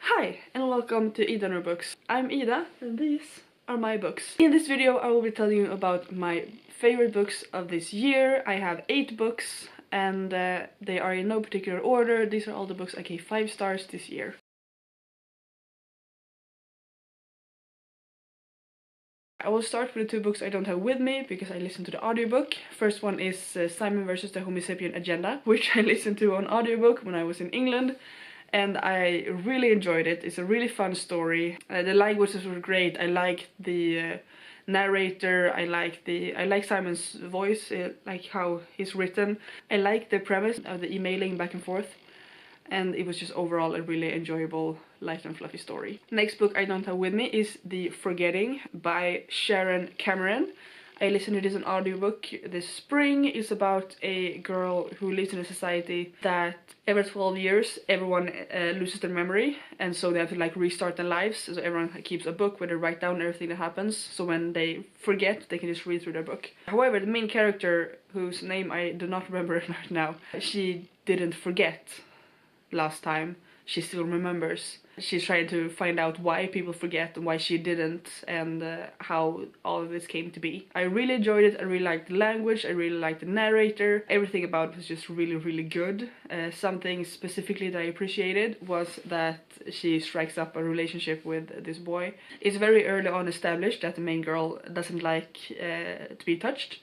Hi and welcome to Ida and Books. I'm Ida and these are my books. In this video I will be telling you about my favorite books of this year. I have 8 books and they are in no particular order. These are all the books I gave 5 stars this year. I will start with the 2 books I don't have with me because I listened to the audiobook. First one is Simon vs. the Homo sapien Agenda, which I listened to on audiobook when I was in England. And I really enjoyed it. It's a really fun story. The languages were great. I like the narrator. I like Simon's voice, like how he's written. I like the premise of the emailing back and forth. And it was just overall a really enjoyable, light and fluffy story. Next book I don't have with me is The Forgetting by Sharon Cameron. I listened to this on audiobook this spring. It's about a girl who lives in a society that every 12 years everyone loses their memory, and so they have to like restart their lives. So everyone keeps a book where they write down everything that happens, so when they forget they can just read through their book. However, the main character, whose name I do not remember right now, she didn't forget last time. She still remembers. She's trying to find out why people forget and why she didn't, and how all of this came to be. I really enjoyed it. I really liked the language. I really liked the narrator. Everything about it was just really good. Something specifically that I appreciated was that she strikes up a relationship with this boy. It's very early on established that the main girl doesn't like to be touched,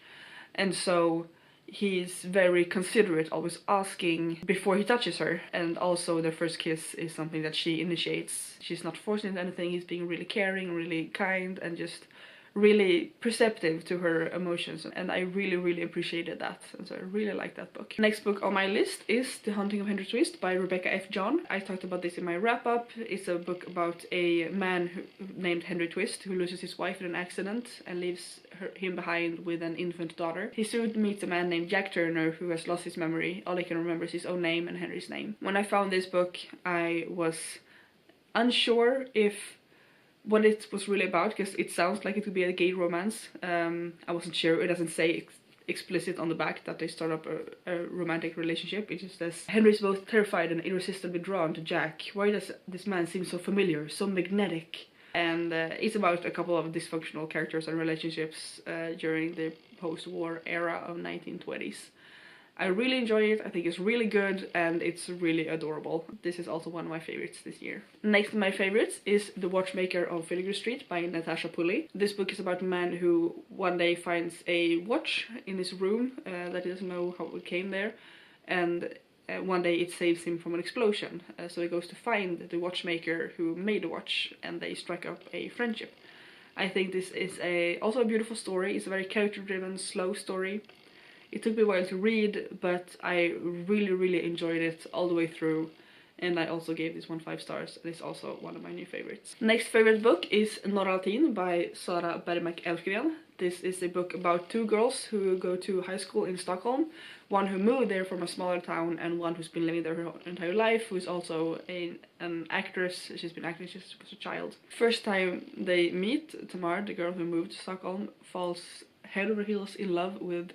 and so he's very considerate, always asking before he touches her. And also their first kiss is something that she initiates. She's not forced into anything. He's being really caring, really kind, and just really perceptive to her emotions, and I really appreciated that, and so I really like that book. Next book on my list is The Haunting of Henry Twist by Rebecca F. John. I talked about this in my wrap-up. It's a book about a man named Henry Twist who loses his wife in an accident and leaves him behind with an infant daughter. He soon meets a man named Jack Turner who has lost his memory. All he can remember is his own name and Henry's name. When I found this book, I was unsure if what it was really about, because it sounds like it could be a gay romance. I wasn't sure. It doesn't say explicit on the back that they start up a romantic relationship. It just says Henry's both terrified and irresistibly drawn to Jack. Why does this man seem so familiar, so magnetic? And it's about a couple of dysfunctional characters and relationships during the post-war era of 1920s. I really enjoy it. I think it's really good and it's really adorable. This is also one of my favorites this year. Next of my favorites is The Watchmaker of Filligree Street by Natasha Pulley. This book is about a man who one day finds a watch in his room that he doesn't know how it came there, and one day it saves him from an explosion. So he goes to find the watchmaker who made the watch, and they strike up a friendship. I think this is also a beautiful story. It's a very character-driven, slow story. It took me a while to read, but I really enjoyed it all the way through, and I also gave this one 5 stars. It's also one of my new favorites. Next favorite book is Norra by Sara Bergmark Elfgren. This is a book about 2 girls who go to high school in Stockholm. One who moved there from a smaller town, and one who's been living there her entire life, who is also an actress. She's been acting since she was a child. First time they meet, Tamar, the girl who moved to Stockholm, falls head over heels in love with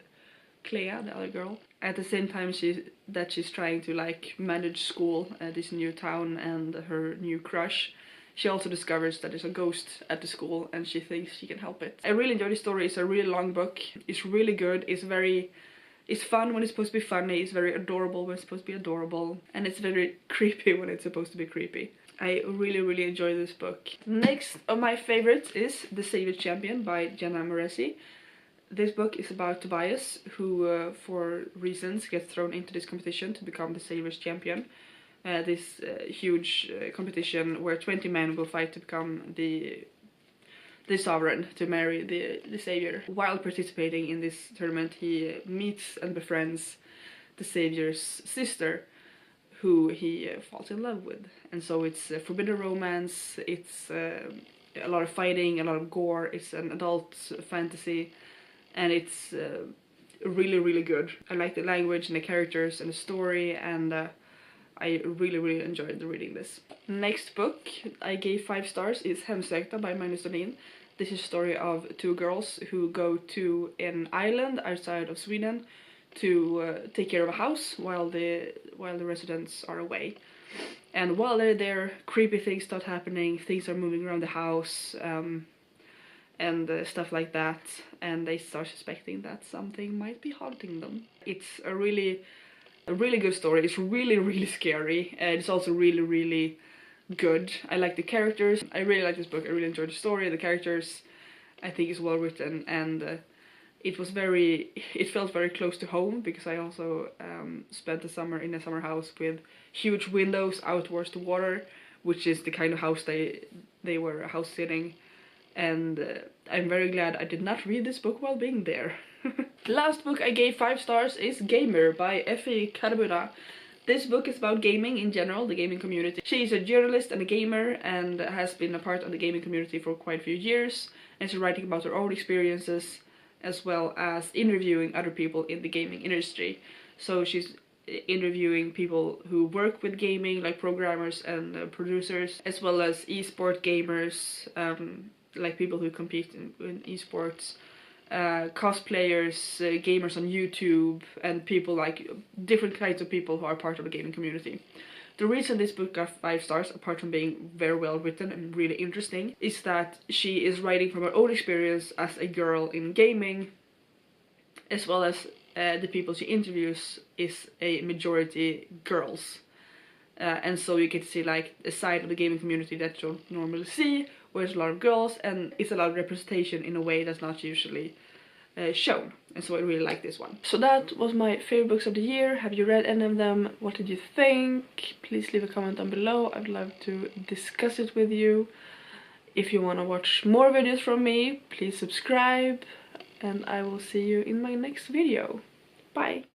Clea, the other girl. At the same time she's trying to like manage school at this new town and her new crush, she also discovers that there's a ghost at the school and she thinks she can help it. I really enjoy the story. It's a really long book. It's really good. It's fun when it's supposed to be funny. It's very adorable when it's supposed to be adorable. And it's very creepy when it's supposed to be creepy. I really enjoy this book. Next of my favorites is The Savior Champion by Jenna Moreci. This book is about Tobias, who for reasons gets thrown into this competition to become the Savior's champion. This huge competition where 20 men will fight to become the sovereign, to marry the Savior. While participating in this tournament, he meets and befriends the Savior's sister, who he falls in love with. And so it's a forbidden romance, it's a lot of fighting, a lot of gore, it's an adult fantasy. And it's really good. I like the language and the characters and the story, and I really enjoyed reading this. Next book I gave 5 stars is Hemsökta by Magnus. This is a story of 2 girls who go to an island outside of Sweden to take care of a house while the residents are away. And while they're there, creepy things start happening, things are moving around the house, and stuff like that, and they start suspecting that something might be haunting them. It's a really good story. It's really scary, and it's also really good. I like the characters. I really like this book. I really enjoyed the story. The characters, I think, is well written, and it felt very close to home, because I also spent the summer in a summer house with huge windows out towards the water, which is the kind of house they were house sitting. And I'm very glad I did not read this book while being there. The last book I gave 5 stars is Gamer by Effie Karabuda. This book is about gaming in general, the gaming community. She is a journalist and a gamer, and has been a part of the gaming community for quite a few years, and she's writing about her own experiences as well as interviewing other people in the gaming industry. So she's interviewing people who work with gaming, like programmers and producers, as well as esport gamers, like people who compete in esports, cosplayers, gamers on YouTube, and people like different kinds of people who are part of the gaming community. The reason this book got 5 stars, apart from being very well written and really interesting, is that she is writing from her own experience as a girl in gaming, as well as the people she interviews is a majority girls. And so you get to see like a side of the gaming community that you don't normally see, where there's a lot of girls, and it's a lot of representation in a way that's not usually shown. And so I really like this one. So that was my favorite books of the year. Have you read any of them? What did you think? Please leave a comment down below. I'd love to discuss it with you. If you want to watch more videos from me, please subscribe, and I will see you in my next video. Bye!